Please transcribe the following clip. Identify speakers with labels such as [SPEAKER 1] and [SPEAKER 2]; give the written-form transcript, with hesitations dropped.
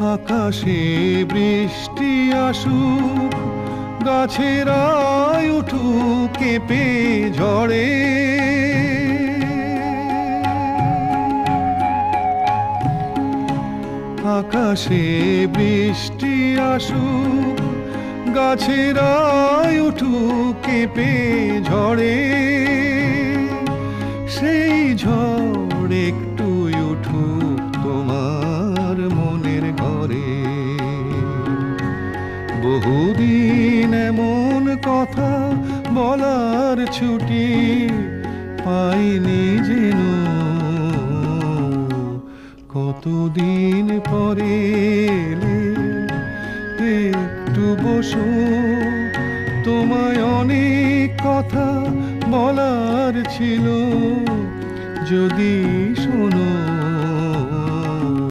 [SPEAKER 1] আকাশে বৃষ্টি আসুক, গাছেরাই উঠুক কেঁপে ঝড়ে, আকাশে বৃষ্টি আসুক, গাছেরাই উঠুক কেঁপে ঝড়ে, সেই ঝড় একটু উঠুক তোমার মনের ঘরে। বহুদিন এমন কথা বলার ছুটি পাইনি যেন, কতদিন পরে এলে একটু বসো, তোমায় অনেক কথা বলার ছিল, যদি শোনো